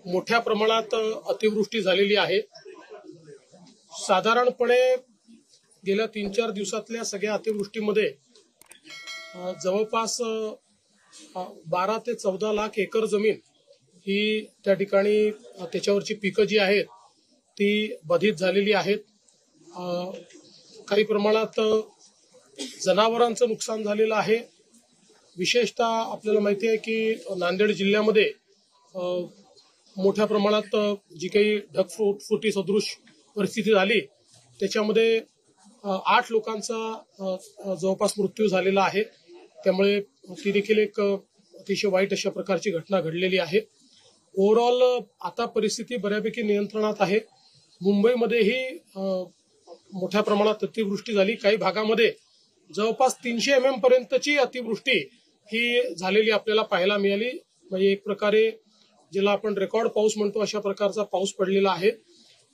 मोठ्या प्रमाणात अतिवृष्टी झालेली आहे। साधारणपणे गेल्या 3-4 दिवसातल्या सगळ्या अतिवृष्टीमध्ये जवळपास 12 ते 14 लाख एकर जमीन ही त्या ठिकाणी त्याच्यावरची पिकं जी आहेत ती बाधित झालेली आहेत। काही प्रमाणात जनावरांचं नुकसान झालेलं आहे। विशेषतः आपल्याला माहिती आहे की नांदेड जिल्ह्यामध्ये मोठ्या प्रमाणात जी काही ढगफुटी सदृश परिस्थिती झाली त्याच्यामध्ये 8 लोकांचा जवळपास मृत्यू झालेला आहे। त्यामुळे ती देखील एक अतिशय वाईट अशा प्रकारची घटना घडलेली आहे। ओव्हरऑल आता परिस्थिती बऱ्यापैकी नियंत्रणात आहे। मुंबईमध्येही मोठ्या प्रमाणात अतिवृष्टी झाली। काही भागामध्ये जवळपास 300 mm पर्यंतची अतिवृष्टी ही झालेली आपल्याला पाहायला मिळाली। म्हणजे एक प्रकारे ज्याला आपण रेकॉर्ड पाऊस म्हणतो अशा प्रकारचा पाऊस पडलेला आहे।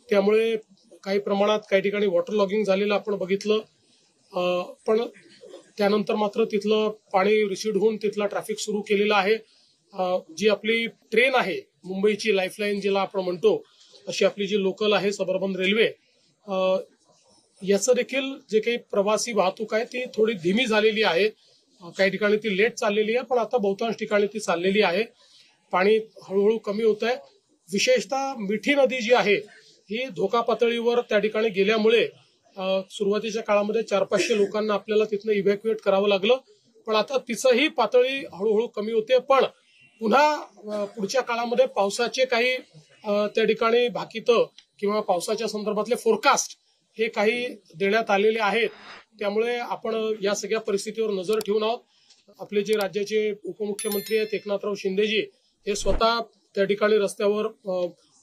त्यामुळे काही प्रमाणात काही ठिकाणी वॉटर लॉगिंग झालेलं आपण बघितलं, पण त्यानंतर मात्र तिथलं पाणी रिसीड होऊन तिथला ट्रॅफिक सुरू केलेला आहे। जी आपली ट्रेन आहे मुंबईची लाईफलाईन ज्याला आपण म्हणतो अशी आपली जी लोकल आहे सबअर्बन रेल्वे, याचं देखील जे काही प्रवासी वाहतूक आहे ती थोडी धीमी झालेली आहे। काही ठिकाणी ती लेट चाललेली आहे, पण आता बहुतांश ठिकाणी ती चाललेली आहे। पाणी हळूहळू कमी होत आहे। विशेषतः मिठी नदी जी आहे ही धोका पातळीवर त्या ठिकाणी गेल्यामुळे सुरुवातीच्या काळामध्ये 400-500 लोकांना आपल्याला तिथनं इव्हॅक्युएट करावं लागलं, पण आता तिचंही पातळी हळूहळू कमी होते। पण पुन्हा पुढच्या काळामध्ये पावसाचे काही त्या ठिकाणी भाकितं किंवा पावसाच्या संदर्भातले फोरकास्ट हे काही देण्यात आलेले आहेत। त्यामुळे आपण या सगळ्या परिस्थितीवर नजर ठेवून आहोत। आपले जे राज्याचे उपमुख्यमंत्री आहेत एकनाथराव शिंदेजी हे स्वतः त्या ठिकाणी रस्त्यावर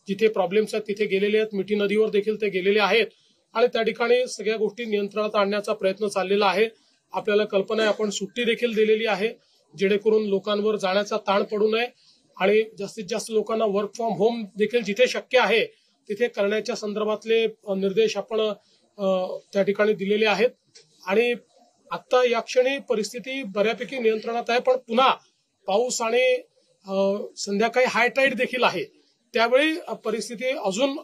जिथे प्रॉब्लेम्स आहेत तिथे गेलेले आहेत। मिठी नदीवर देखील ते गेलेले आहेत आणि त्या ठिकाणी सगळ्या गोष्टी नियंत्रणात आणण्याचा प्रयत्न चाललेला आहे। आपल्याला कल्पना आहे आपण सुट्टी देखील दिलेली आहे जेणेकरून लोकांवर जाण्याचा ताण पडू नये आणि जास्तीत जास्त लोकांना वर्क फ्रॉम होम देखील जिथे शक्य आहे तिथे करण्याच्या संदर्भातले निर्देश आपण त्या ठिकाणी दिलेले आहेत। आणि आता या क्षणी परिस्थिती बऱ्यापैकी नियंत्रणात आहे, पण पुन्हा पाऊस आणि संध्याकाळी हाय टाईड देखील आहे। त्यावेळी परिस्थिती अजून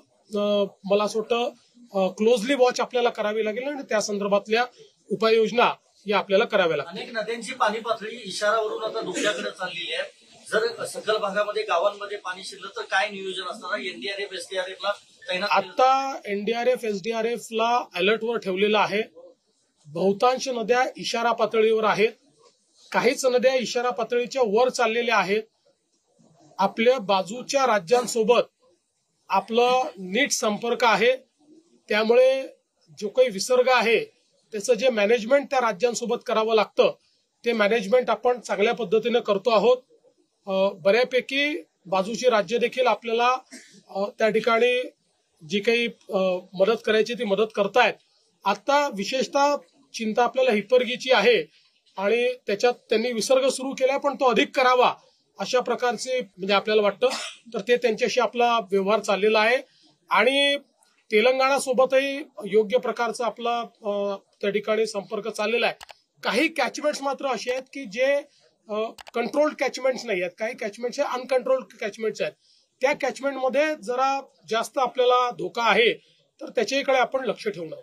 मला असं वाटतं क्लोजली वॉच आपल्याला करावी लागेल आणि त्या संदर्भातल्या उपाययोजना या आपल्याला कराव्या लागतील। अनेक नद्यांची पाणी पातळी इशारावरून आता धोक्याकडे चाललेली आहे। जर सखल भागामध्ये गावांमध्ये पाणी शिरलं तर काय नियोजन असणार? एनडीआरएफ एसडीआरएफला तैनात आता एनडीआरएफ एसडीआरएफला अलर्टवर ठेवलेलं आहे। बहुतांश नद्या इशारा पातळीवर आहेत, काहीच नद्या इशारा पातळीच्या वर चाललेल्या आहेत। आपल्या बाजूच्या राज्यांसोबत आपलं नीट संपर्क आहे, त्यामुळे जो काही विसर्ग आहे त्याचं जे मॅनेजमेंट त्या राज्यांसोबत करावं लागतं ते मॅनेजमेंट आपण चांगल्या पद्धतीने करतो आहोत। बऱ्यापैकी बाजूची राज्य देखील आपल्याला त्या ठिकाणी जी काही मदत करायची ती मदत करतायत। आता विशेषतः चिंता आपल्याला हिप्परगीची आहे आणि त्याच्यात त्यांनी विसर्ग सुरू केलाय, पण तो अधिक करावा अशा प्रकारचे म्हणजे आपल्याला वाटतं, तर ते त्यांच्याशी आपला व्यवहार चाललेला आहे। आणि तेलंगणा सोबतही योग्य प्रकारचा आपला त्या ठिकाणी संपर्क चाललेला आहे। काही कॅचमेंट्स मात्र असे आहेत की जे कंट्रोल्ड कॅचमेंट्स नाही आहेत, काही कॅचमेंट्स हे अनकंट्रोल्ड कॅचमेंट्स आहेत। त्या कॅचमेंटमध्ये जरा जास्त आपल्याला धोका आहे, तर त्याच्याकडे आपण लक्ष ठेवणं।